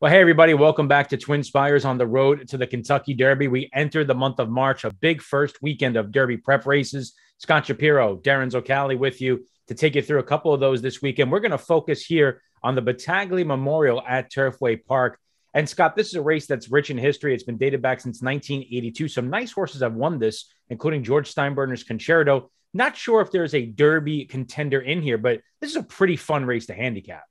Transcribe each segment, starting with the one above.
Well, hey, everybody. Welcome back to TwinSpires on the road to the Kentucky Derby. We entered the month of March, a big first weekend of Derby prep races. Scott Shapiro, Darin Zoccali with you to take you through a couple of those this weekend. We're going to focus here on the Battaglia Memorial at Turfway Park. And Scott, this is a race that's rich in history. It's been dated back since 1982. Some nice horses have won this, including George Steinbrenner's Concerto. Not sure if there's a Derby contender in here, but this is a pretty fun race to handicap.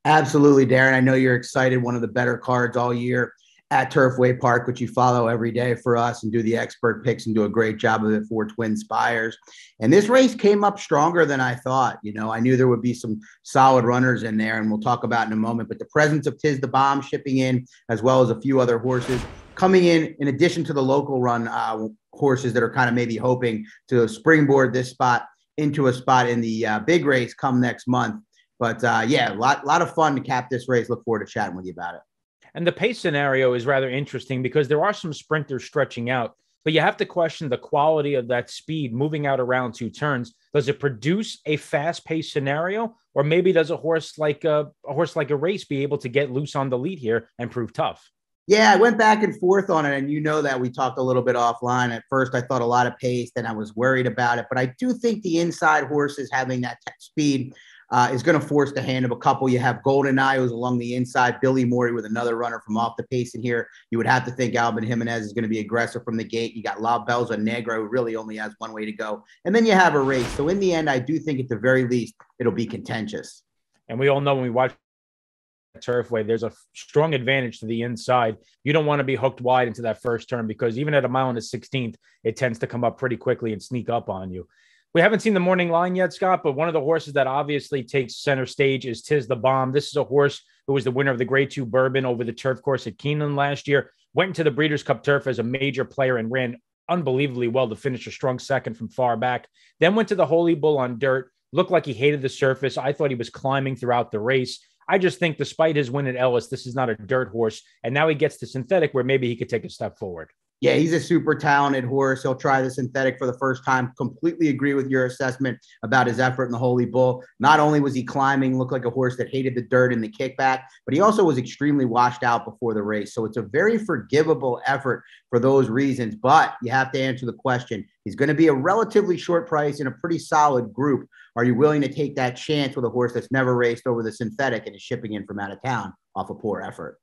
Absolutely, Darin. I know you're excited. One of the better cards all year at Turfway Park, which you follow every day for us and do the expert picks and do a great job of it for TwinSpires. And this race came up stronger than I thought. I knew there would be some solid runners in there, and we'll talk about in a moment. But the presence of Tiz the Bomb shipping in, as well as a few other horses coming in addition to the local run horses that are kind of maybe hoping to springboard this spot into a spot in the big race come next month. But a lot of fun to cap this race. Look forward to chatting with you about it. And the pace scenario is rather interesting because there are some sprinters stretching out, but you have to question the quality of that speed moving out around two turns. Does it produce a fast paced scenario, or maybe does a horse like a race be able to get loose on the lead here and prove tough? Yeah, I went back and forth on it, and that we talked a little bit offline. At first, I thought a lot of pace, then I was worried about it. But I do think the inside horses having that speed is going to force the hand of a couple. You have Golden Eye, who's along the inside, Billy Morey with another runner from off the pace in here. You would have to think Albin Jimenez is going to be aggressive from the gate. You got La Belza Negra, who really only has one way to go. And then you have a race. So in the end, I do think at the very least, it'll be contentious. And we all know when we watch Turfway, there's a strong advantage to the inside. You don't want to be hooked wide into that first turn because even at a mile and a 16th, it tends to come up pretty quickly and sneak up on you. We haven't seen the morning line yet, Scott, but one of the horses that obviously takes center stage is Tiz the Bomb. This is a horse who was the winner of the Grade 2 Bourbon over the turf course at Keeneland last year, went into the Breeders' Cup Turf as a major player and ran unbelievably well to finish a strong second from far back. Then went to the Holy Bull on dirt, looked like he hated the surface. I thought he was climbing throughout the race. I just think despite his win at Ellis, this is not a dirt horse. And now he gets to synthetic where maybe he could take a step forward. Yeah, he's a super talented horse. He'll try the synthetic for the first time. Completely agree with your assessment about his effort in the Holy Bull. Not only was he climbing, looked like a horse that hated the dirt and the kickback, but he also was extremely washed out before the race. So it's a very forgivable effort for those reasons. But you have to answer the question. He's going to be a relatively short price in a pretty solid group. Are you willing to take that chance with a horse that's never raced over the synthetic and is shipping in from out of town off a poor effort?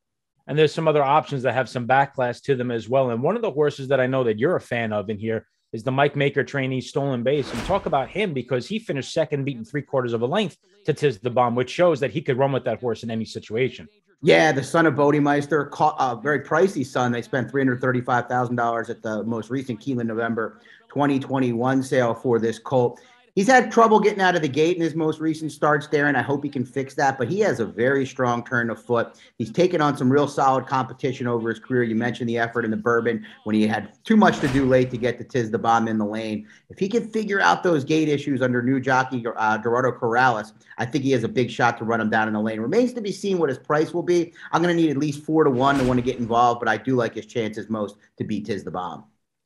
And there's some other options that have some backlash to them as well. And one of the horses that I know that you're a fan of in here is the Mike Maker trainee Stolen Base. And talk about him because he finished second, beating 3/4 of a length to Tiz the Bomb, which shows that he could run with that horse in any situation. Yeah, the son of Bodemeister, a very pricey son. They spent $335,000 at the most recent Keeneland November 2021 sale for this colt. He's had trouble getting out of the gate in his most recent starts there, and I hope he can fix that. But he has a very strong turn of foot. He's taken on some real solid competition over his career. You mentioned the effort in the Bourbon when he had too much to do late to get to Tiz the Bomb in the lane. If he can figure out those gate issues under new jockey Gerardo Corrales, I think he has a big shot to run him down in the lane. Remains to be seen what his price will be. I'm going to need at least 4-1 to want to get involved, but I do like his chances most to beat Tiz the Bomb.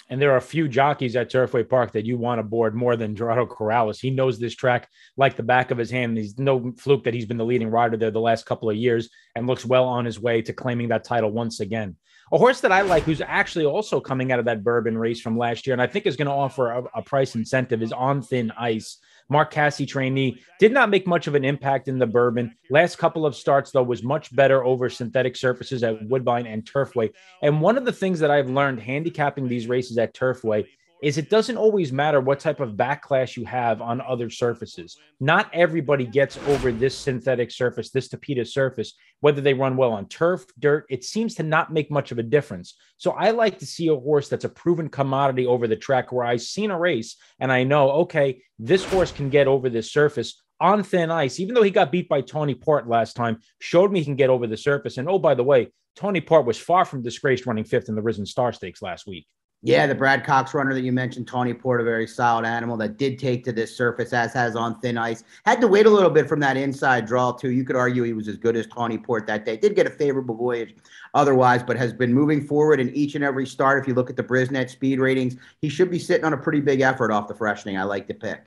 And there are a few jockeys at Turfway Park that you want to board more than Gerardo Corrales. He knows this track like the back of his hand. He's no fluke that he's been the leading rider there the last couple of years and looks well on his way to claiming that title once again. A horse that I like, who's actually also coming out of that Bourbon race from last year, and I think is going to offer a price incentive, is On Thin Ice. Mark Casse trainee, did not make much of an impact in the Bourbon. Last couple of starts, though, was much better over synthetic surfaces at Woodbine and Turfway. And one of the things that I've learned handicapping these races at Turfway is it doesn't always matter what type of backlash you have on other surfaces. Not everybody gets over this synthetic surface, this Tapeta surface, whether they run well on turf, dirt. It seems to not make much of a difference. So I like to see a horse that's a proven commodity over the track where I've seen a race and I know, okay, this horse can get over this surface on thin ice, even though he got beat by Tony Port last time, showed me he can get over the surface. And oh, by the way, Tony Port was far from disgraced running fifth in the Risen Star Stakes last week. Yeah, the Brad Cox runner that you mentioned, Tawny Port, a very solid animal that did take to this surface, as has On Thin Ice. Had to wait a little bit from that inside draw, too. You could argue he was as good as Tawny Port that day. Did get a favorable voyage otherwise, but has been moving forward in each and every start. If you look at the Brisnet speed ratings, he should be sitting on a pretty big effort off the freshening. I like the pick.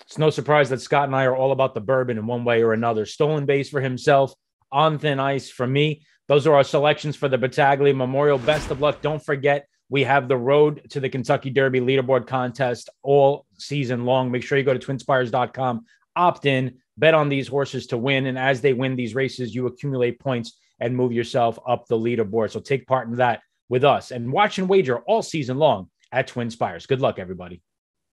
It's no surprise that Scott and I are all about the Bourbon in one way or another. Stolen Base for himself, On Thin Ice for me. Those are our selections for the Battaglia Memorial. Best of luck. Don't forget, we have the road to the Kentucky Derby leaderboard contest all season long. Make sure you go to TwinSpires.com, opt in, bet on these horses to win. And as they win these races, you accumulate points and move yourself up the leaderboard. So take part in that with us and watch and wager all season long at TwinSpires. Good luck, everybody.